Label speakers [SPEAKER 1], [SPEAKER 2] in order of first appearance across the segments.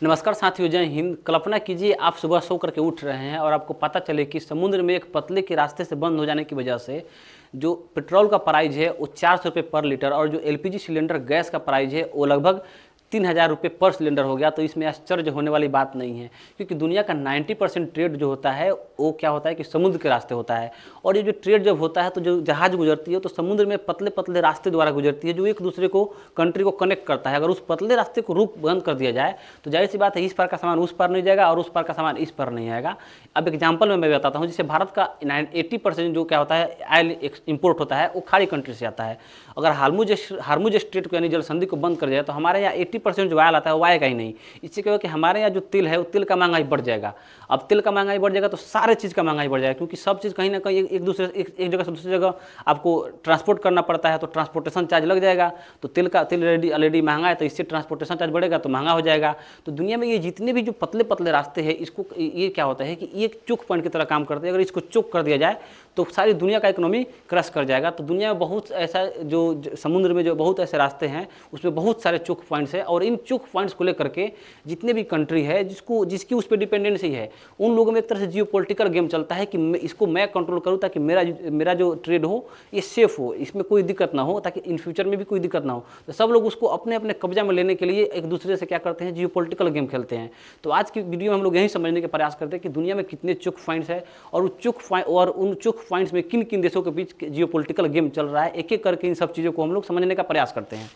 [SPEAKER 1] नमस्कार साथियों, जय हिंद। कल्पना कीजिए आप सुबह सो करके उठ रहे हैं और आपको पता चले कि समुद्र में एक पतले के रास्ते से बंद हो जाने की वजह से जो पेट्रोल का प्राइस है वो 400 रुपये पर लीटर और जो एलपीजी सिलेंडर गैस का प्राइस है वो लगभग 3000 रुपये पर सिलेंडर हो गया। तो इसमें आश्चर्य होने वाली बात नहीं है, क्योंकि दुनिया का 90% ट्रेड जो होता है वो क्या होता है कि समुद्र के रास्ते होता है। और ये जो ट्रेड जब होता है तो जो जहाज़ गुजरती है तो समुद्र में पतले पतले रास्ते द्वारा गुजरती है जो एक दूसरे को कंट्री को कनेक्ट करता है। अगर उस पतले रास्ते को रुक बंद कर दिया जाए तो जाहिर सी बात है इस पार का सामान उस पार नहीं जाएगा और उस पार का सामान इस पार नहीं आएगा। अब एग्जाम्पल में मैं बताता हूँ, जैसे भारत का 80% जो क्या होता है ऑयल इम्पोर्ट होता है वो खाड़ी कंट्री से आता है। अगर हार्मुज स्ट्रेट को यानी जल संधि को बंद कर जाए तो हमारे यहाँ 80% जो ऑयल आता है वो आएगा ही नहीं। इससे क्या होगा कि हमारे यहाँ जो तेल है वो तेल का महंगाई बढ़ जाएगा। अब तेल का महंगाई बढ़ जाएगा तो सारे चीज़ का महंगाई बढ़ जाएगा, क्योंकि सब चीज़ कहीं ना कहीं एक जगह से दूसरी जगह आपको ट्रांसपोर्ट करना पड़ता है, तो ट्रांसपोर्टेशन चार्ज लग जाएगा। तो तेल ऑलरेडी महंगा है, तो इससे ट्रांसपोर्टेशन चार्ज बढ़ेगा तो महंगा हो जाएगा। तो दुनिया में ये जितने भी जो पतले पतले रास्ते हैं इसको ये क्या होता है कि एक चोक पॉइंट की तरह काम करते हैं। अगर इसको चोक कर दिया जाए तो सारी दुनिया का इकोनॉमी क्रश कर जाएगा। तो दुनिया में बहुत ऐसा जो समुद्र में जो बहुत ऐसे रास्ते हैं उसमें बहुत सारे चोक पॉइंट्स हैं, और इन चोक पॉइंट्स को लेकर के जितने भी कंट्री है जिसकी उस पर डिपेंडेंसी है उन लोगों में एक तरह से जियो पॉलिटिकल गेम चलता है कि इसको मैं कंट्रोल करूँ ताकि मेरा जो ट्रेड हो ये सेफ हो, इसमें कोई दिक्कत ना हो, ताकि इन फ्यूचर में भी कोई दिक्कत ना हो। तो सब लोग उसको अपने अपने कब्जा में लेने के लिए एक दूसरे से क्या करते हैं, जियो पॉलिटिकल गेम खेलते हैं। तो आज की वीडियो में हम लोग यही समझने का प्रयास करते हैं कि दुनिया में कितने चोक पॉइंट्स है और उन चोक पॉइंट्स में किन किन देशों के बीच जियो पॉलिटिकल गेम चल रहा है। एक एक करके इन सब चीज़ों को हम लोग समझने का प्रयास करते हैं।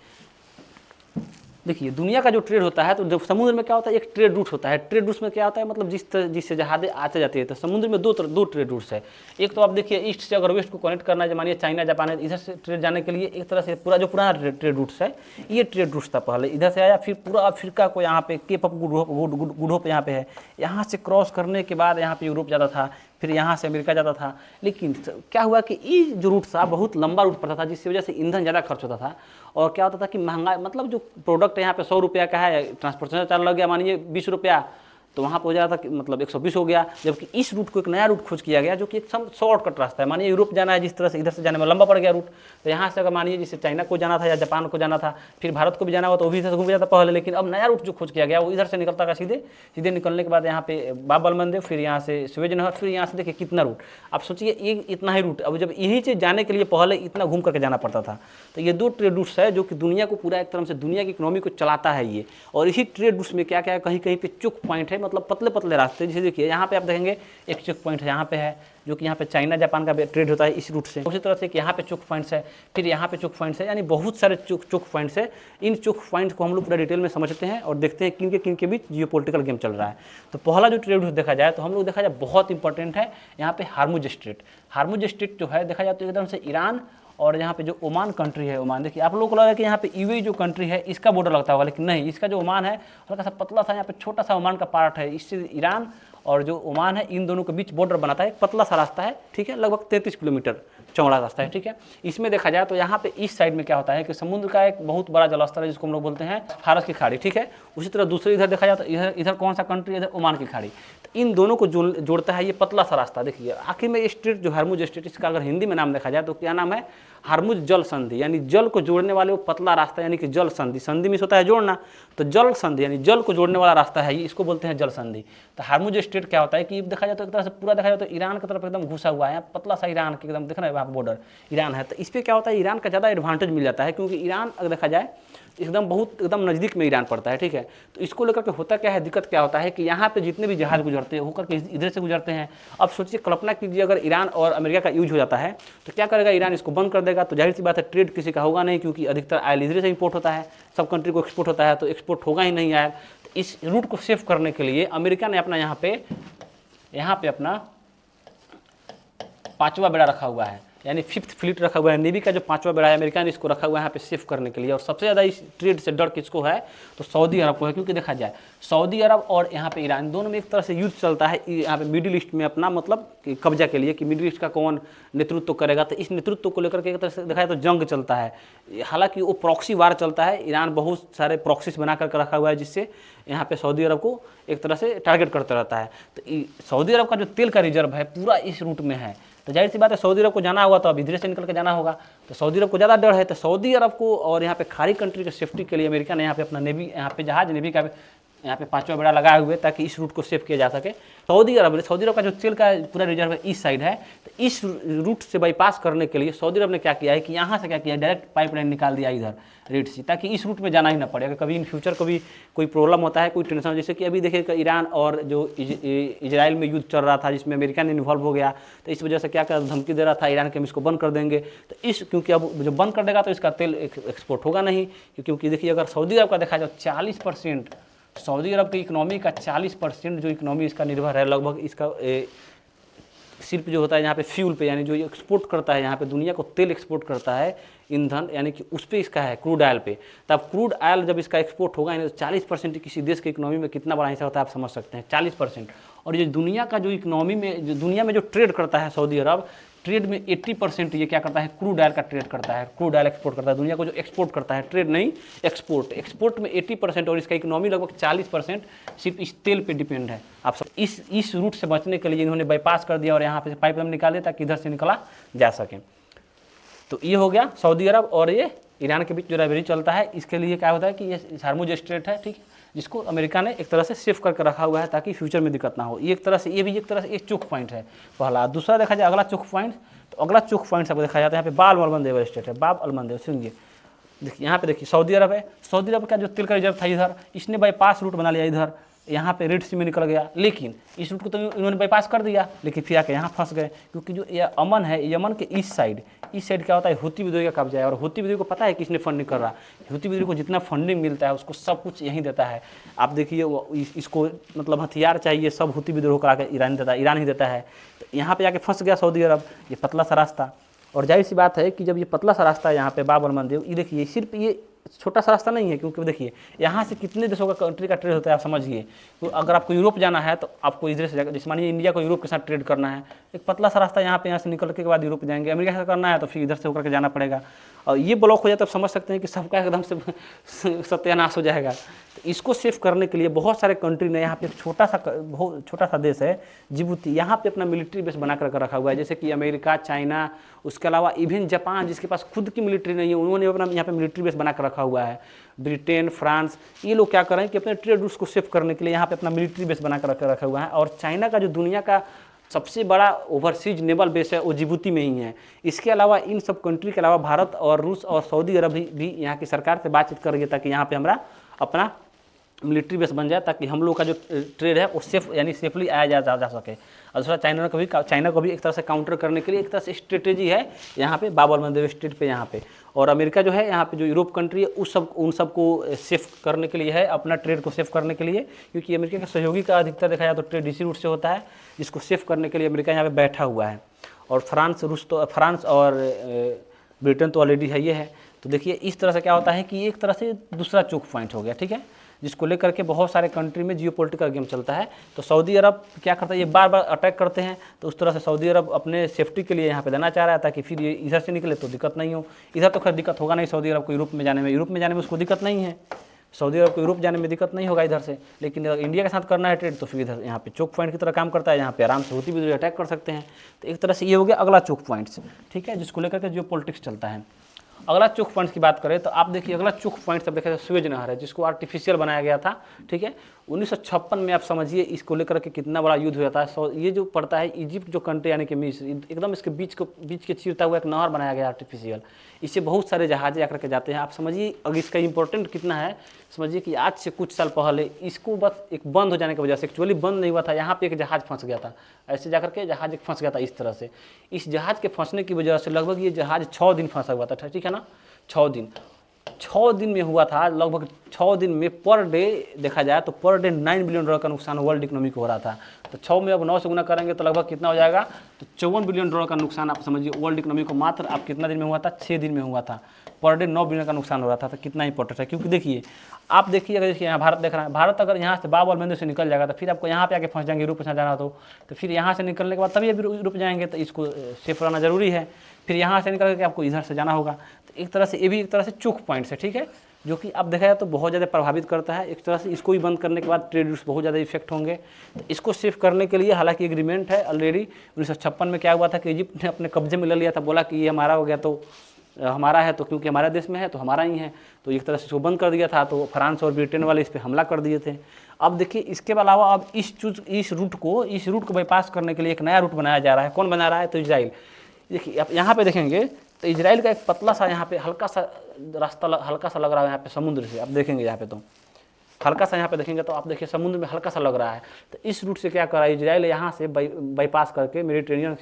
[SPEAKER 1] देखिए, दुनिया का जो ट्रेड होता है तो जब समुद्र में क्या होता है एक ट्रेड रूट होता है। ट्रेड रूट्स में क्या होता है, मतलब जिससे जहाज़ें आते जाते हैं। तो समुद्र में दो ट्रेड रूट्स है। एक तो आप देखिए ईस्ट से अगर वेस्ट को कनेक्ट करना है, मानिए चाइना जापान है, इधर से ट्रेड जाने के लिए एक तरह से पूरा जो पुराना ट्रेड रूट्स है ये ट्रेड रूट्स था। पहले इधर से आया, फिर पूरा अफ्रीका को यहाँ पे केप ऑफ गुड होप यहाँ पे है, यहाँ से क्रॉस करने के बाद यहाँ पे यूरोप जाता था, फिर यहाँ से अमेरिका जाता था। लेकिन क्या हुआ कि ये जो रूट था बहुत लंबा रूट पड़ता था, जिसकी वजह से ईंधन ज़्यादा खर्च होता था और क्या होता था कि महंगा, मतलब जो प्रोडक्ट यहाँ पे 100 रुपया का है, ट्रांसपोर्टेशन चार्ज लग गया मानिए 20 रुपया, तो वहाँ पर हो जाता था मतलब 120 हो गया। जबकि इस रूट को एक नया रूट खोज किया गया जो कि एक शॉर्टकट रास्ता है। मानिए यूरोप जाना है, जिस तरह से इधर से जाने में लंबा पड़ गया रूट, तो यहाँ से अगर मानिए जैसे चाइना को जाना था या जापान को जाना था, फिर भारत को भी जाना हुआ तो वो भी इधर से घूम जाता पहले। लेकिन अब नया रूट जो खोज किया गया वो इधर से निकलता था सीधे निकलने के बाद यहाँ पे बाब मंदिर, फिर यहाँ से सुएज नहर, फिर यहाँ से देखिए कितना रूट। आप सोचिए ये इतना ही रूट, अब जब यहीं से जाने के लिए पहले इतना घूम करके जाना पड़ता था। तो ये दो ट्रेड रूट्स है जो कि दुनिया को पूरा एक तरह से दुनिया की इकोनॉमी को चलाता है ये। और इसी ट्रेड रूट्स में क्या क्या है, कहीं कहीं पे चोक पॉइंट है, मतलब पतले पतले रास्ते। जैसे देखिए यहाँ पे आप देखेंगे एक चोक पॉइंट है यहाँ पे है, जो कि यहाँ पे चाइना जापान का ट्रेड होता है इस रूट से। उसी तरह से कि यहाँ पे चोक पॉइंट्स है, फिर यहाँ पे चोक पॉइंट्स है, यानी बहुत सारे चोक पॉइंट्स है। इन चोक पॉइंट्स को हम लोग पूरा डिटेल में समझते हैं और देखते हैं किन के बीच जियो पॉलिटिकल गेम चल रहा है। तो पहला जो ट्रेड रूट देखा जाए तो हम लोग देखा जाए बहुत इंपॉर्टेंट है यहाँ पे हार्मुज स्ट्रेट। हार्मुज स्ट्रेट जो है देखा जाए तो एकदम से ईरान और यहाँ पे जो ओमान कंट्री है, ओमान देखिए आप लोगों को लगा कि यहाँ पे यूएई जो कंट्री है इसका बॉर्डर लगता होगा, लेकिन नहीं, इसका जो ओमान है हल्का सा पतला सा यहाँ पे छोटा सा ओमान का पार्ट है। इससे ईरान और जो ओमान है इन दोनों के बीच बॉर्डर बनाता है, एक पतला सा रास्ता है, ठीक है, लगभग 33 किलोमीटर चौड़ा रास्ता है, ठीक है। इसमें देखा जाए तो यहाँ पे इस साइड में क्या होता है कि समुद्र का एक बहुत बड़ा जलस्तर है जिसको हम लोग बोलते हैं फारस की खाड़ी, ठीक है। उसी तरह दूसरे इधर देखा जाए तो इधर कौन सा कंट्री, इधर ओमान की खाड़ी। तो इन दोनों को जोड़ता है ये पतला सा रास्ता। देखिए आखिर में स्ट्रेट जो हार्मुज स्ट्रेट, इसका अगर हिंदी में नाम देखा जाए तो क्या नाम है, हार्मुज जल संधि, यानी जल को जोड़ने वाले वो पतला रास्ता, यानी कि जल संधि। संधि में होता है जोड़ना, तो जल संधि यानी जल को जोड़ने वाला रास्ता है, इसको बोलते हैं जल संधि। तो हार्मुज स्ट्रेट क्या होता है कि देखा जाए तो एक तरह से पूरा देखा जाए तो ईरान की तरफ एकदम घुसा हुआ है, पतला सा ईरान के एकदम दिख रहा है वहाँ बॉर्डर ईरान है। तो इस पर क्या होता है, ईरान का ज़्यादा एडवांटेज मिल जाता है, क्योंकि ईरान अगर देखा जाए एकदम नज़दीक में ईरान पड़ता है, ठीक है। तो इसको लेकर के होता क्या है, दिक्कत क्या होता है कि यहाँ पे जितने भी जहाज़ गुजरते हैं होकर के इधर से गुजरते हैं। अब सोचिए, कल्पना कीजिए अगर ईरान और अमेरिका का यूज हो जाता है तो क्या करेगा, ईरान इसको बंद कर देगा। तो जाहिर सी बात है ट्रेड किसी का होगा नहीं, क्योंकि अधिकतर आयल इधर से इंपोर्ट होता है, सब कंट्री को एक्सपोर्ट होता है, तो एक्सपोर्ट होगा ही नहीं आयल। तो इस रूट को सेव करने के लिए अमेरिका ने अपना यहाँ पे अपना 5वां बेड़ा रखा हुआ है, यानी 5th फ्लीट रखा हुआ है। नेवी का जो 5वां बेड़ा है अमेरिका ने इसको रखा हुआ है यहाँ पे सेफ करने के लिए। और सबसे ज़्यादा इस ट्रेड से डर किसको है, तो सऊदी अरब को है, क्योंकि देखा जाए सऊदी अरब और यहाँ पे ईरान दोनों में एक तरह से युद्ध चलता है यहाँ पे मिडिल ईस्ट में अपना मतलब कब्जा के लिए कि मिडिल ईस्ट का कौन नेतृत्व करेगा। तो इस नेतृत्व को लेकर के एक तरह से देखा जाए तो जंग चलता है। हालांकि वो प्रॉक्सी वार चलता है, ईरान बहुत सारे प्रॉक्सीज बना करके रखा हुआ है जिससे यहाँ पे सऊदी अरब को एक तरह से टारगेट करता रहता है। तो सऊदी अरब का जो तेल का रिजर्व है पूरा इस रूट में है। तो जाहिर सी बात है सऊदी अरब को जाना होगा तो अब इधर से निकल के जाना होगा, तो सऊदी अरब को ज़्यादा डर है। तो सऊदी अरब को और यहाँ पे खाड़ी कंट्री के सेफ्टी के लिए अमेरिका ने यहाँ पे अपना नेवी, यहाँ पे जहाज नेवी का यहाँ पे 5वां बेड़ा लगाए हुए ताकि इस रूट को सेव किया जा सके। सऊदी अरब का जो तेल का पूरा रिजर्व है इस साइड है, तो इस रूट से बाईपास करने के लिए सऊदी अरब ने क्या किया है कि यहाँ से क्या किया, डायरेक्ट पाइपलाइन निकाल दिया इधर रेड सी, ताकि इस रूट में जाना ही ना पड़े। अगर कभी इन फ्यूचर कभी कोई प्रॉब्लम होता है, कोई टेंशन, जैसे कि अभी देखिए ईरान और जो इजराइल में युद्ध चल रहा था जिसमें अमेरिका ने इन्वॉल्व हो गया, तो इस वजह से क्या क्या धमकी दे रहा था ईरान के हम इसको बंद कर देंगे। तो इस क्योंकि अब जो बंद कर देगा तो इसका तेल एक्सपोर्ट होगा नहीं, क्योंकि देखिए अगर सऊदी अरब का देखा जाए 40%, सऊदी अरब की इकोनॉमी का 40% जो इकोनॉमी इसका निर्भर है लगभग, इसका सिर्फ जो होता है यहाँ पे फ्यूल पे, यानी जो एक्सपोर्ट करता है यहाँ पे दुनिया को तेल एक्सपोर्ट करता है ईंधन, यानी कि उस पर इसका है क्रूड ऑयल पे। तब क्रूड ऑयल जब इसका एक्सपोर्ट होगा यानी तो 40% किसी देश की इकोनॉमी में कितना बड़ा हिस्सा होता है आप समझ सकते हैं, 40%। और ये दुनिया का जो इकोनॉमी में जो दुनिया में जो ट्रेड करता है सऊदी अरब, ट्रेड में 80% ये क्या करता है, क्रूड ऑयल का ट्रेड करता है, क्रूड ऑयल एक्सपोर्ट करता है। दुनिया को जो एक्सपोर्ट करता है, ट्रेड नहीं एक्सपोर्ट, एक्सपोर्ट में 80% और इसका इकोनॉमी लगभग 40% सिर्फ इस तेल पे डिपेंड है। आप सब इस रूट से बचने के लिए इन्होंने बाईपास कर दिया और यहाँ पे पाइपलाइन निकाल दिया ताकि इधर से निकला जा सके। तो ये हो गया सऊदी अरब और ये ईरान के बीच जो राइवलरी चलता है, इसके लिए क्या होता है कि ये हार्मुज स्ट्रेट है, ठीक है, जिसको अमेरिका ने एक तरह से सेफ करके रखा हुआ है ताकि फ्यूचर में दिक्कत ना हो। ये एक तरह से, ये भी एक तरह से एक चोक पॉइंट है पहला। दूसरा देखा जाए अगला चोक पॉइंट, तो अगला चोक पॉइंट सबको देखा जाता है यहाँ पे बाब अलमंदेव स्टेट है, बाब अलमंदेव। सुनिए देखिए यहाँ पे देखिए सऊदी अरब है, सऊदी अरब का जो तेल का रिजर्व था इधर, इसने बाईपास रूट बना लिया इधर, यहाँ पे रेड सी में निकल गया, लेकिन इस रूट को तो इन्होंने बाईपास कर दिया, लेकिन फिर आके यहाँ फंस गए, क्योंकि जो ये अमन है, यमन के इस साइड क्या होता है, हूती विद्रोही का कब्जा है। और हूती विद्रोही को पता है किसने फंडिंग कर रहा है, हूती विद्रोही को जितना फंडिंग मिलता है उसको सब कुछ यहीं देता है। आप देखिए इसको मतलब हथियार चाहिए सब हूती विद्रोह करा के ईरान ही देता है। तो यहाँ पे जाके फंस गया सऊदी अरब, ये पतला सा रास्ता। और जाहिर सी बात है कि जब ये पतला सा रास्ता है यहाँ पे बाब अलमंदेव, ये देखिए सिर्फ ये छोटा सा रास्ता नहीं है, क्योंकि देखिए यहाँ से कितने देशों का कंट्री का ट्रेड होता है आप समझिए। तो अगर आपको यूरोप जाना है तो आपको इधर से जाकर, जैसे मानिए इंडिया को यूरोप के साथ ट्रेड करना है, एक पतला सा रास्ता यहाँ से निकल के बाद यूरोप जाएंगे, अमेरिका से करना है तो फिर इधर से होकर के जाना पड़ेगा। और ये ब्लॉक हो जाए तो आप समझ सकते हैं कि सबका एकदम से सत्यानाश हो जाएगा। तो इसको सेफ करने के लिए बहुत सारे कंट्री ने यहाँ पे बहुत छोटा सा देश है जिबूती, यहाँ पे अपना मिलिट्री बेस बना कर रखा हुआ है, जैसे कि अमेरिका, चाइना, उसके अलावा इवन जापान जिसके पास खुद की मिलिट्री नहीं है, उन्होंने अपना यहाँ पे मिलिट्री बेस बना कर रखा हुआ है। ब्रिटेन, फ्रांस, ये लोग क्या करें कि अपने ट्रेड रूट्स को सेफ करने के लिए यहाँ पे अपना मिलिट्री बेस बना कर रखा हुआ है। और चाइना का जो दुनिया का सबसे बड़ा ओवरसीज नेवल बेस है वो जिबूती में ही है। इसके अलावा इन सब कंट्री के अलावा भारत और रूस और सऊदी अरब भी यहाँ की सरकार से बातचीत कर रही है ताकि यहाँ पे हमारा अपना मिलिट्री बेस बन जाए, ताकि हम लोग का जो ट्रेड है वो सेफ यानी सेफली आया जा सके। और दूसरा चाइना को भी एक तरह से काउंटर करने के लिए एक तरह से स्ट्रेटेजी है यहाँ पे बाब अलमंदेव स्टेट पे यहाँ पे। और अमेरिका जो है यहाँ पे जो यूरोप कंट्री है उन सबको सेफ करने के लिए है, अपना ट्रेड को सेफ करने के लिए, क्योंकि अमेरिका के सहयोगी का अधिकतर देखा जाए तो ट्रेड इसी रूट से होता है, जिसको सेफ करने के लिए अमेरिका यहाँ पे बैठा हुआ है। और फ्रांस और ब्रिटेन तो ऑलरेडी है ये है। तो देखिए इस तरह से क्या होता है कि एक तरह से दूसरा चोक पॉइंट हो गया, ठीक है, जिसको लेकर के बहुत सारे कंट्री में जियोपॉलिटिकल गेम चलता है। तो सऊदी अरब क्या करता है, ये बार बार अटैक करते हैं, तो उस तरह से सऊदी अरब अपने सेफ्टी के लिए यहाँ पे देना चाह रहा है ताकि फिर ये इधर से निकले तो दिक्कत नहीं हो। इधर तो खैर दिक्कत होगा नहीं सऊदी अरब को यूरोप में जाने में उसको दिक्कत नहीं है, सऊदी अरब को यूरोप जाने में दिक्कत नहीं होगा इधर से। लेकिन अगर इंडिया के साथ करना है ट्रेड तो फिर इधर यहाँ पे चोक पॉइंट की तरह काम करता है, यहाँ पे आराम से हूती विद्रोही अटैक कर सकते हैं। तो एक तरह से ये हो गया अगला चोक पॉइंट, ठीक है, जिसको लेकर के जियोपॉलिटिक्स चलता है। अगला चोक पॉइंट की बात करें तो आप देखिए अगला चोक पॉइंट सब देखा जाए सुएज नहर है, जिसको आर्टिफिशियल बनाया गया था, ठीक है। 1956 में आप समझिए इसको लेकर के कितना बड़ा युद्ध हुआ था। ये जो पड़ता है इजिप्ट जो कंट्री यानी कि मिस्र, एकदम इसके बीच के चीरता हुआ एक नहर बनाया गया आर्टिफिशियल। इससे बहुत सारे जहाज़ें आकर के जाते हैं। आप समझिए अगर इसका इंपॉर्टेंट कितना है, समझिए कि आज से कुछ साल पहले इसको बस एक बंद हो जाने की वजह से, एक्चुअली बंद नहीं हुआ था, यहाँ पे एक जहाज़ फंस गया था, ऐसे जाकर के जहाज़ एक फंस गया था इस तरह से। इस जहाज़ के फंसने की वजह से लगभग ये जहाज़ 6 दिन फंसा हुआ था, ठीक है ना, 6 दिन में हुआ था। लगभग 6 दिन में पर डे देखा जाए तो पर डे $9 बिलियन का नुकसान वर्ल्ड इकोनॉमी को हो रहा था। तो 6 में अब 9 से गुना करेंगे तो लगभग कितना हो जाएगा, तो $54 बिलियन का नुकसान आप समझिए वर्ल्ड इकोनॉमी को मात्र आप कितना दिन में हुआ था, 6 दिन में हुआ था। पर डे 9 बिलियन का नुकसान हो रहा था। तो कितना इंपॉर्टेंट है, क्योंकि देखिए आप देखिए अगर देखिए यहाँ भारत देख रहा है, भारत अगर यहाँ से बाब अलमंदेव से निकल जाएगा तो फिर आपको यहाँ पे आके फंस जाएंगे, यूरोप से जाना तो फिर यहाँ से निकलने के बाद तभी अभी यूरोप जाएंगे, तो इसको सेफ रहना जरूरी है। फिर यहाँ से निकल के आपको इधर से जाना होगा। तो एक तरह से ये भी एक तरह से चोक पॉइंट्स है, ठीक है, जो कि अब देखा जाए तो बहुत ज़्यादा प्रभावित करता है। एक तरह से इसको भी बंद करने के बाद ट्रेड रूट्स बहुत ज़्यादा इफेक्ट होंगे। तो इसको सेफ करने के लिए हालांकि एग्रीमेंट है ऑलरेडी। 1956 में क्या हुआ था कि इजिप्ट ने अपने कब्जे में ले लिया था, बोला कि ये हमारा हो गया तो हमारा है, तो क्योंकि हमारे देश में है तो हमारा ही है, तो एक तरह से इसको बंद कर दिया था। तो फ्रांस और ब्रिटेन वाले इस पर हमला कर दिए थे। अब देखिए इसके अलावा अब इस रूट को बाईपास करने के लिए एक नया रूट बनाया जा रहा है। कौन बना रहा है? तो इजराइल। देखिए आप यहाँ पे देखेंगे तो इजराइल का एक पतला सा यहाँ पे हल्का सा रास्ता हल्का सा लग रहा है यहाँ पे समुद्र से, आप देखेंगे यहाँ पे तो हल्का सा यहाँ पे देखेंगे तो आप देखिए समुद्र में हल्का सा लग रहा है। तो इस रूट से क्या कर रहा है इजराइल, यहाँ से बाईपास करके मेडिटेरेनियन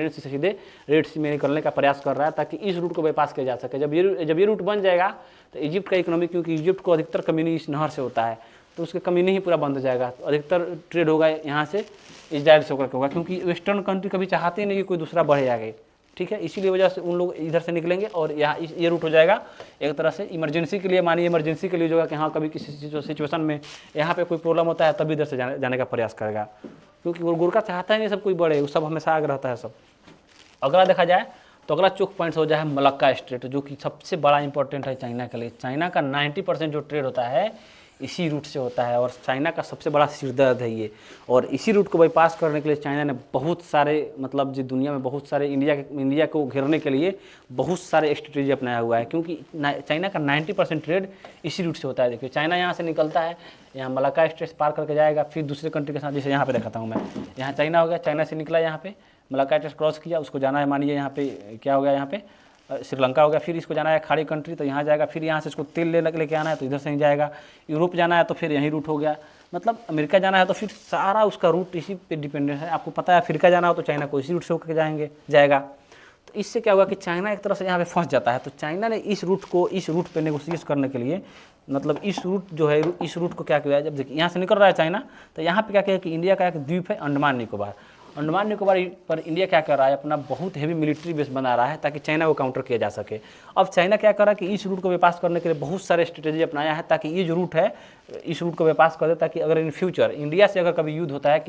[SPEAKER 1] से सीधे रेड सी में निकलने का प्रयास कर रहा है, ताकि इस रूट को बाईपास किया जा सके। जब ये रूट बन जाएगा तो इजिप्ट का इकोनॉमी, क्योंकि इजिप्ट को अधिकतर कम्युनी इस नहर से होता है, तो उसके कम्युनी ही पूरा बंद हो जाएगा। तो अधिकतर ट्रेड होगा यहाँ से इजराइल से होकर के होगा, क्योंकि वेस्टर्न कंट्री कभी चाहते ही नहीं कि कोई दूसरा बढ़े आगे, ठीक है। इसीलिए वजह से उन लोग इधर से निकलेंगे और यहाँ ये रूट हो जाएगा एक तरह से इमरजेंसी के लिए, मानिए इमरजेंसी के लिए जो है कि हाँ कभी किसी सिचुएशन में यहाँ पे कोई प्रॉब्लम होता है तभी इधर से जाने का प्रयास करेगा, क्योंकि गोरखा चाहता है नहीं सब कोई बढ़े, वो सब हमेशा आगे रहता है सब। अगला देखा जाए तो अगला चोक पॉइंट हो जाए मलक्का स्ट्रेट, जो कि सबसे बड़ा इंपॉर्टेंट है चाइना के लिए। चाइना का 90% जो ट्रेड होता है इसी रूट से होता है और चाइना का सबसे बड़ा सिरदर्द है ये। और इसी रूट को बाईपास करने के लिए चाइना ने बहुत सारे, मतलब जो दुनिया में बहुत सारे इंडिया को घेरने के लिए बहुत सारे स्ट्रेटेजी अपनाया हुआ है, क्योंकि चाइना का 90% ट्रेड इसी रूट से होता है। देखिए चाइना यहाँ से निकलता है, यहाँ मलक्का स्ट्रेट पार करके जाएगा, फिर दूसरे कंट्री के साथ, जैसे यहाँ पे दिखाता हूँ मैं, यहाँ चाइना हो गया, चाइना से निकला यहाँ पे मलक्का स्ट्रेट क्रॉस किया, उसको जाना है मानिए यहाँ पे क्या हो गया, यहाँ पे श्रीलंका हो गया, फिर इसको जाना है खाड़ी कंट्री तो यहाँ जाएगा, फिर यहाँ से इसको तेल लेके आना है तो इधर से ही जाएगा, यूरोप जाना है तो फिर यही रूट हो गया, मतलब अमेरिका जाना है तो फिर सारा उसका रूट इसी पे डिपेंडेंट है। आपको पता है अफ्रीका जाना हो तो चाइना को इसी रूट से होकर जाएगा। तो इससे क्या होगा कि चाइना एक तरह से यहाँ पे फंस जाता है। तो चाइना ने इस रूट पे नेगोशिएट करने के लिए, मतलब इस रूट जो है इस रूट को क्या किया, जब देखिए यहाँ से निकल रहा है चाइना तो यहाँ पे क्या किया कि इंडिया का एक द्वीप है अंडमान निकोबार पर इंडिया क्या कर रहा है, अपना बहुत हेवी मिलिट्री बेस बना रहा है ताकि चाइना को काउंटर किया जा सके। अब चाइना क्या कर रहा है कि इस रूट को बाईपास करने के लिए बहुत सारे स्ट्रेटेजी अपनाया है ताकि ये जो रूट है इस रूट को बाईपास कर दे, ताकि अगर इन फ्यूचर इंडिया से अगर कभी युद्ध होता है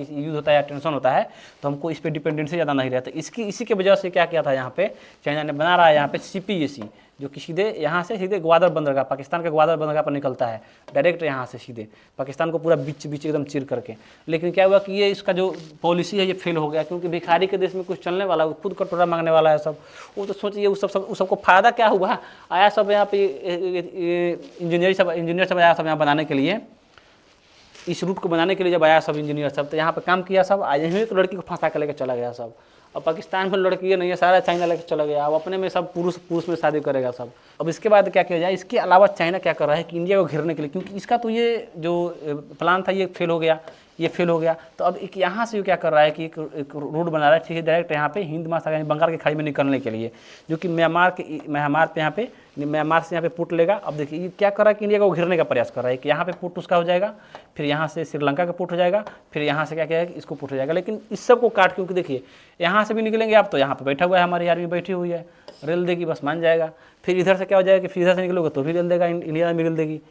[SPEAKER 1] या टेंशन होता है तो हमको इस पर डिपेंडेंसी ज़्यादा नहीं रहता। इसी की वजह से क्या किया था, यहाँ पे चाइना ने बना रहा है यहाँ पे CPAC, जो कि सीधे यहाँ से सीधे ग्वादर बंदरगाह, पाकिस्तान के ग्वादर बंदरगाह पर निकलता है डायरेक्ट यहाँ से सीधे पाकिस्तान को पूरा बीच एकदम चीर करके। लेकिन क्या हुआ कि ये इसका जो पॉलिसी है ये फेल हो गया, क्योंकि भिखारी के देश में कुछ चलने वाला, वो खुद कटोरा मांगने वाला है सब। वो तो सोचिए उस सबको फायदा क्या हुआ, आया सब यहाँ पे इंजीनियर सब आया सब यहाँ बनाने के लिए, इस रूट को बनाने के लिए जब आया सब इंजीनियर सब, तो यहाँ पे काम किया सब, आज यहीं एक लड़की को फंसा के लेके चला गया सब। अब पाकिस्तान में लड़की नहीं है, सारा चाइना लेके चला गया, अब अपने में सब पुरुष में शादी करेगा सब। अब इसके बाद क्या किया जाए, इसके अलावा चाइना क्या कर रहा है कि इंडिया को घेरने के लिए, क्योंकि इसका तो ये जो प्लान था ये फेल हो गया, तो अब एक यहाँ से क्या कर रहा है कि एक रोड बना रहा है, ठीक है, डायरेक्ट यहाँ पे हिंद महासागर बंगाल की खाड़ी में निकलने के लिए, जो कि म्यांमार से यहाँ पे पुट लेगा। अब देखिए ये क्या कर रहा है कि इंडिया को घेरने का प्रयास कर रहा है कि यहाँ पे पुट उसका हो जाएगा, फिर यहाँ से श्रीलंका का पुट हो जाएगा, फिर यहाँ से क्या है कि इसको पुट हो जाएगा। लेकिन इस सब को काट, क्योंकि देखिए यहाँ से भी निकलेंगे आप तो यहाँ पे बैठा हुआ है, हमारी आर्मी बैठी हुई है, रेल देगी बस मान जाएगा। फिर इधर से क्या हो जाएगा कि फिर इधर से निकलोगे तो भी रेल देगा, इंडिया में रेल देगी।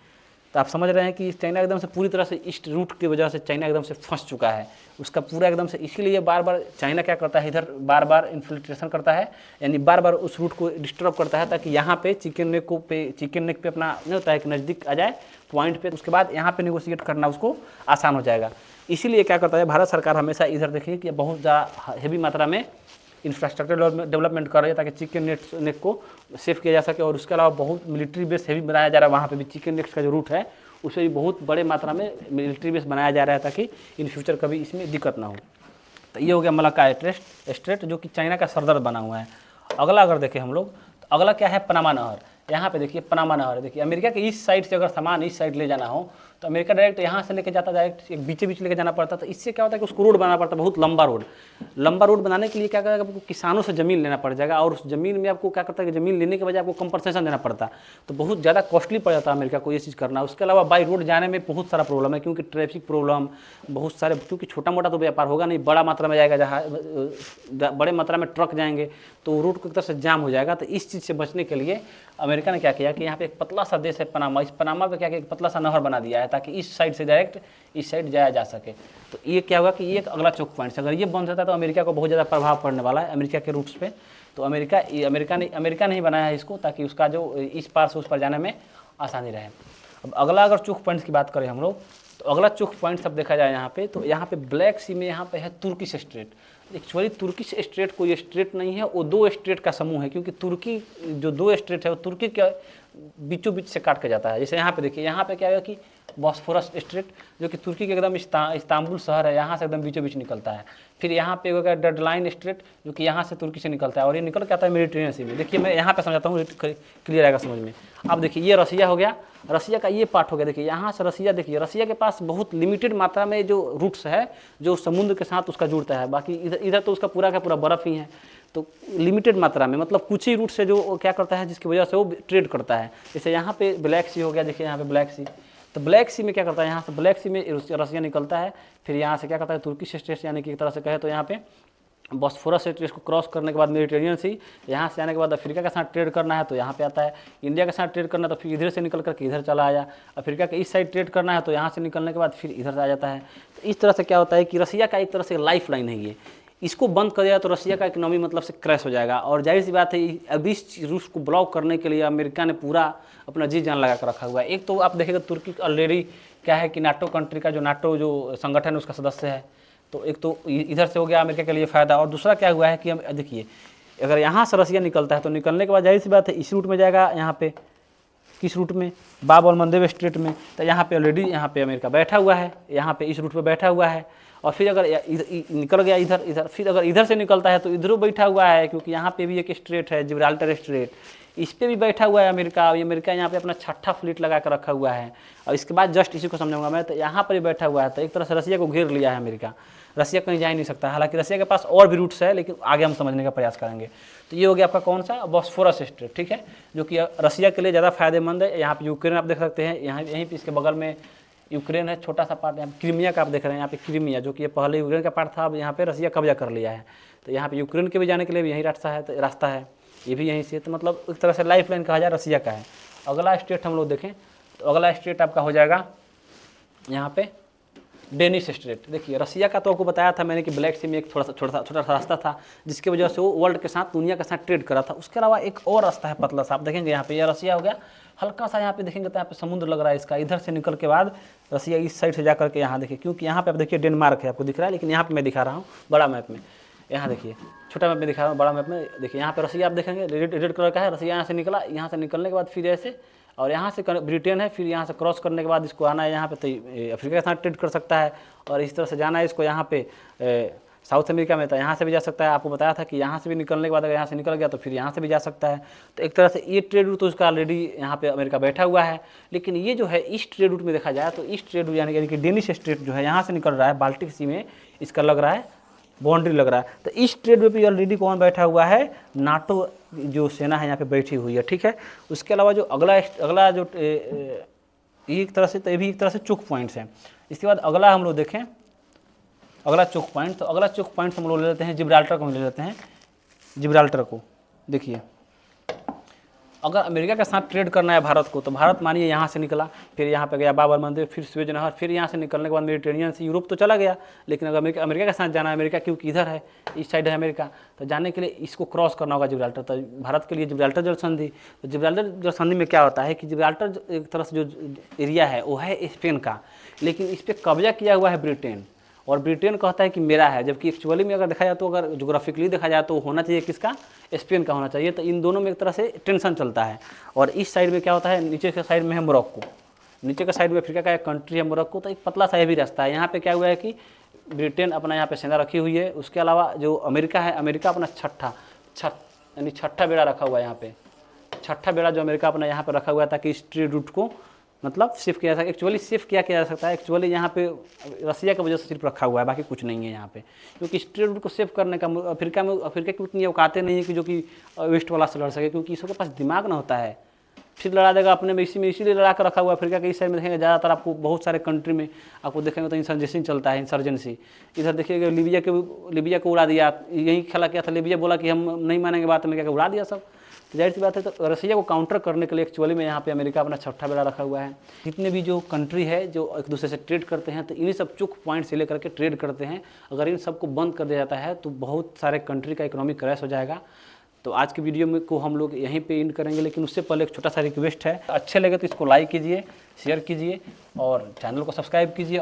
[SPEAKER 1] तो आप समझ रहे हैं कि चाइना एकदम से पूरी तरह से इस रूट की वजह से चाइना एकदम से फंस चुका है उसका पूरा एकदम से। इसीलिए बार बार चाइना क्या करता है, इधर बार बार इन्फिल्ट्रेशन करता है, यानी बार बार उस रूट को डिस्टर्ब करता है, ताकि यहाँ पे चिकन नेक पे अपना नहीं होता है कि नज़दीक आ जाए पॉइंट पे, उसके बाद यहाँ पे नेगोशिएट करना उसको आसान हो जाएगा। इसीलिए क्या करता है भारत सरकार हमेशा इधर देखिए कि बहुत ज़्यादा हेवी मात्रा में इंफ्रास्ट्रक्चर डेवलपमेंट कर रही है ताकि चिकन नेक को सेव किया जा सके। और उसके अलावा बहुत मिलिट्री बेस हेवी बनाया जा रहा है वहाँ पे भी, चिकन नेक का जो रूट है उसे भी बहुत बड़े मात्रा में मिलिट्री बेस बनाया जा रहा है ताकि इन फ्यूचर कभी इसमें दिक्कत ना हो। तो ये हो गया मलक्का स्ट्रेट जो कि चाइना का सरदर्द बना हुआ है। अगला अगर देखें हम लोग तो अगला क्या है, पनामा नहर। यहाँ पे देखिए पनामा नहर है, देखिए अमेरिका के इस साइड से अगर सामान इस साइड ले जाना हो तो अमेरिका डायरेक्ट यहाँ से लेके जाता, डायरेक्ट एक बीच लेके जाना पड़ता। तो इससे क्या होता है कि उसको रोड बनाना पड़ता है, बहुत लंबा रोड बनाने के लिए क्या करेगा, आपको किसानों से ज़मीन लेना पड़ जाएगा, और उस ज़मीन में आपको क्या करता है कि ज़मीन लेने के बजाय आपको कंपनसेशन देना पड़ता, तो बहुत ज़्यादा कॉस्टली पड़ जाता है अमेरिका को ये चीज़ करना। उसके अलावा बाई रोड जाने में बहुत सारा प्रॉब्लम है, क्योंकि ट्रैफिक प्रॉब्लम बहुत सारे, क्योंकि छोटा मोटा तो व्यापार होगा नहीं, बड़ा मात्रा में जाएगा, जहाँ बड़े मात्रा में ट्रक जाएंगे तो रूट को एक तरह से जाम हो जाएगा। तो इस चीज़ से बचने के लिए अमेरिका ने क्या किया कि यहाँ पे एक पतला सा देश है पनामा, इस पनामा पे क्या किया, एक पतला सा नहर बना दिया है ताकि इस साइड से डायरेक्ट इस साइड जाया जा सके। तो ये क्या होगा कि ये एक अगला चौक पॉइंट है, अगर ये बंद होता है तो अमेरिका को बहुत ज़्यादा प्रभाव पड़ने वाला है अमेरिका के रूट्स पे। तो अमेरिका ने ही बनाया है इसको ताकि उसका जो इस पार से उस पर जाने में आसानी रहे। अब अगला अगर चौक पॉइंट्स की बात करें हम लोग तो अगला चौक पॉइंट सब देखा जाए यहाँ पे, तो यहाँ पे ब्लैक सी में यहाँ पे है Turkish straight. Actually Turkish straight कोई स्ट्रेट नहीं है, वो दो स्ट्रेट का समूह है, क्योंकि तुर्की जो दो स्ट्रेट है वो तुर्की के बीचों बीच से काट के जाता है। जैसे यहाँ पे देखिए, यहाँ पे क्या है कि बॉस्फोरस स्ट्रेट जो कि तुर्की के एकदम इस्तांबुल शहर है, यहाँ से एकदम बीचों बीच निकलता है। फिर यहाँ पे होगा डडलाइन स्ट्रेट जो कि यहाँ से तुर्की से निकलता है और ये निकल के आता है मेडिटेरियन सी में। देखिए मैं यहाँ पे समझाता हूँ, क्लियर आएगा समझ में। अब देखिए ये रसिया हो गया, रसिया का ये पार्ट हो गया। देखिए यहाँ से रसिया, देखिए रसिया के पास बहुत लिमिटेड मात्रा में जो रूट्स है जो समुद्र के साथ उसका जुड़ता है, बाकी इधर तो उसका पूरा का पूरा बर्फ़ ही है। तो लिमिटेड मात्रा में, मतलब कुछ ही रूट से जो क्या करता है जिसकी वजह से वो ट्रेड करता है। जैसे यहाँ पे ब्लैक सी हो गया, देखिए यहाँ पे ब्लैक सी, तो ब्लैक सी में क्या करता है, यहाँ से ब्लैक सी में रसिया निकलता है। फिर यहाँ से क्या करता है तुर्की स्टेट, यानी कि एक तरह से कहे तो यहाँ पे बॉस्फोरस स्ट्रेट को क्रॉस करने के बाद मेडिटेरियन सी, यहाँ से आने के बाद अफ्रीका के साथ ट्रेड करना है तो यहाँ पे आता है, इंडिया के साथ ट्रेड करना है तो फिर इधर से निकल करके इधर चला आया, अफ्रीका के इस साइड ट्रेड करना है तो यहाँ से निकलने के बाद फिर इधर से आ जाता है। तो इस तरह से क्या होता है कि रसिया का एक तरह से लाइफ लाइन है ये, इसको बंद कर दिया तो रसिया का इकोनॉमी मतलब से क्रैश हो जाएगा। और जाहिर सी बात है अभी इस रूस को ब्लॉक करने के लिए अमेरिका ने पूरा अपना जी जान लगा कर रखा हुआ है। एक तो आप देखेंगे तुर्की ऑलरेडी क्या है कि नाटो कंट्री का जो नाटो जो संगठन है उसका सदस्य है, तो एक तो इधर से हो गया अमेरिका के लिए फ़ायदा। और दूसरा क्या हुआ है कि हम देखिए अगर यहाँ से रसिया निकलता है तो निकलने के बाद जाहिर सी बात है इस रूट में जाएगा, यहाँ पे किस रूट में, बाब और मंदेव स्ट्रेट में, तो यहाँ पे ऑलरेडी यहाँ पे अमेरिका बैठा हुआ है, यहाँ पे इस रूट पे बैठा हुआ है। और फिर अगर निकल गया इधर, फिर अगर इधर से निकलता है तो इधरों बैठा हुआ है, क्योंकि यहाँ पे भी एक स्ट्रेट है जिब्राल्टर स्ट्रेट, इस पर भी बैठा हुआ है अमेरिका। अमेरिका यहाँ पे अपना 6ठा फ्लीट लगा कर रखा हुआ है। और इसके बाद जस्ट इसी को समझाऊंगा मैं, तो यहाँ पर ही बैठा हुआ है। तो एक तरह से रसिया को घेर लिया है अमेरिका, रसिया कहीं जा ही नहीं सकता। हालांकि रसिया के पास और भी रूट्स है, लेकिन आगे हम समझने का प्रयास करेंगे। तो ये हो गया आपका कौन सा, बॉस्फोरस स्ट्रेट, ठीक है, जो कि रसिया के लिए ज़्यादा फायदेमंद है। यहाँ पे यूक्रेन आप देख सकते हैं, यहाँ यहीं पे इसके बगल में यूक्रेन है, छोटा सा पार्ट। यहाँ क्रीमिया का आप देख रहे हैं, यहाँ पे क्रीमिया जो कि ये पहले यूक्रेन का पार्ट था, अब यहाँ पे रसिया कब्जा कर लिया है। तो यहाँ पे यूक्रेन के भी जाने के लिए भी यही रास्ता है, ये भी यहीं से। तो मतलब एक तरह से लाइफ लाइन कहा जाए रसिया का है। अगला स्टेट हम लोग देखें तो अगला स्टेट आपका हो जाएगा यहाँ पे डेनिश स्ट्रेट। देखिए रसिया का तो आपको बताया था मैंने कि ब्लैक सी में एक छोटा सा रास्ता था जिसकी वजह से वो वर्ल्ड के साथ, दुनिया के साथ ट्रेड करा था। उसके अलावा एक और रास्ता है पतला सा, आप देखेंगे यहाँ पे ये रसिया हो गया, हल्का सा यहाँ पे देखेंगे तो यहाँ पे समुद्र लग रहा है इसका। इधर से निकल के बाद रसिया इस साइड से जा करके यहाँ देखिए, क्योंकि यहाँ पे आप देखिए डेनमार्क है, आपको दिख रहा है, लेकिन यहाँ पे मैं दिखा रहा हूँ बड़ा मैप में। यहाँ देखिए छोटा मैप में दिखा रहा हूँ, बड़ा मैप में देखिए यहाँ पे रसिया आप देखेंगे रेड कलर का है। रसिया यहाँ से निकला, यहाँ से निकलने के बाद फिर ऐसे, और यहाँ से ब्रिटेन है, फिर यहाँ से क्रॉस करने के बाद इसको आना है यहाँ पे, तो अफ्रीका के साथ ट्रेड कर सकता है। और इस तरह से जाना है इसको यहाँ पे साउथ अमेरिका में, तो यहाँ से भी जा सकता है। आपको बताया था कि यहाँ से भी निकलने के बाद अगर यहाँ से निकल गया तो फिर यहाँ से भी जा सकता है। तो एक तरह से ये ट्रेड रूट तो उसका ऑलरेडी यहाँ पे अमेरिका बैठा हुआ है। लेकिन ये जो है इस ट्रेड रूट में देखा जाए तो इस ट्रेड रूट यानी कि डेनिश स्ट्रेट जो है यहाँ से निकल रहा है, बाल्टिक सी में इसका लग रहा है बाउंड्री लग रहा है। तो इस ट्रेड में भी ऑलरेडी कौन बैठा हुआ है, नाटो जो सेना है यहाँ पे बैठी हुई है, ठीक है। उसके अलावा जो अगला जो एक तरह से, तो ये भी एक तरह से चोक पॉइंट्स हैं। इसके बाद अगला हम लोग देखें, अगला चोक पॉइंट, तो अगला चोक पॉइंट हम लोग ले लेते हैं जिब्राल्टर को, ले लेते हैं जिब्राल्टर को। देखिए अगर अमेरिका के साथ ट्रेड करना है भारत को, तो भारत मानिए यहाँ से निकला, फिर यहाँ पे गया बाबर मंदिर, फिर स्वेज नहर, फिर यहाँ से निकलने के बाद मेडिटेरियन से यूरोप तो चला गया। लेकिन अगर अमेरिका के साथ जाना है, अमेरिका क्योंकि इधर है, इस साइड है अमेरिका, तो जाने के लिए इसको क्रॉस करना होगा जिब्राल्टर। तो भारत के लिए जिब्राल्टर जल संधि, तो जिब्राल्टर जल संधि में क्या होता है कि जिब्राल्टर एक तरह से जो एरिया है वो है स्पेन का, लेकिन इस पर कब्जा किया हुआ है ब्रिटेन, और ब्रिटेन कहता है कि मेरा है, जबकि एक्चुअली में अगर देखा जाए तो, अगर जोग्राफिकली देखा जाए तो होना चाहिए किसका, स्पेन का होना चाहिए। तो इन दोनों में एक तरह से टेंशन चलता है। और इस साइड में क्या होता है, नीचे के साइड में है मोरक्को, नीचे के साइड में अफ्रीका का एक कंट्री है मोरक्को। तो एक पतला सा भी रास्ता है। यहाँ पे क्या हुआ है कि ब्रिटेन अपना यहाँ पे सेना रखी हुई है। उसके अलावा जो अमेरिका है, अमेरिका अपना छठा बेड़ा रखा हुआ है यहाँ पे, छठा बेड़ा जो अमेरिका अपना यहाँ पे रखा हुआ है, ताकि इस ट्रेड रूट को मतलब शिफ्ट किया जा सकता है। एक्चुअली शिफ्ट किया जा सकता है, एक्चुअली यहाँ पे रसिया की वजह से सिर्फ रखा हुआ है, बाकी कुछ नहीं है यहाँ पे। क्योंकि इस ट्रेड रूट को सेव करने का अफ्रीका की उतनी औकातें नहीं है कि जो कि वेस्ट वाला से लड़ सके, क्योंकि इसके पास दिमाग ना होता है, फिर लड़ा देगा अपने में। इसीलिए लड़ा कर रखा हुआ है। अफ्रीका के इस साइड में देखेंगे ज़्यादातर आपको बहुत सारे कंट्री में आपको देखेंगे तो इंसर्जेंसी चलता है, इंसर्जेंसी। इधर देखिएगा लीबिया को उड़ा दिया, यही खेला किया था, लीबिया बोला कि हम नहीं मानेंगे बात, में क्या उड़ा दिया सब। तो जाहिर सी बात है, तो रसिया को काउंटर करने के लिए एक्चुअली में यहाँ पे अमेरिका अपना छठा बेड़ा रखा हुआ है। जितने भी जो कंट्री है जो एक दूसरे से ट्रेड करते हैं, तो इन्हीं सब चुक पॉइंट से लेकर के ट्रेड करते हैं। अगर इन सबको बंद कर दिया जाता है तो बहुत सारे कंट्री का इकोनॉमिक क्रैश हो जाएगा। तो आज की वीडियो में को हम लोग यहीं पे एंड करेंगे, लेकिन उससे पहले एक छोटा सा रिक्वेस्ट है, अच्छे लगे तो इसको लाइक कीजिए, शेयर कीजिए और चैनल को सब्सक्राइब कीजिए।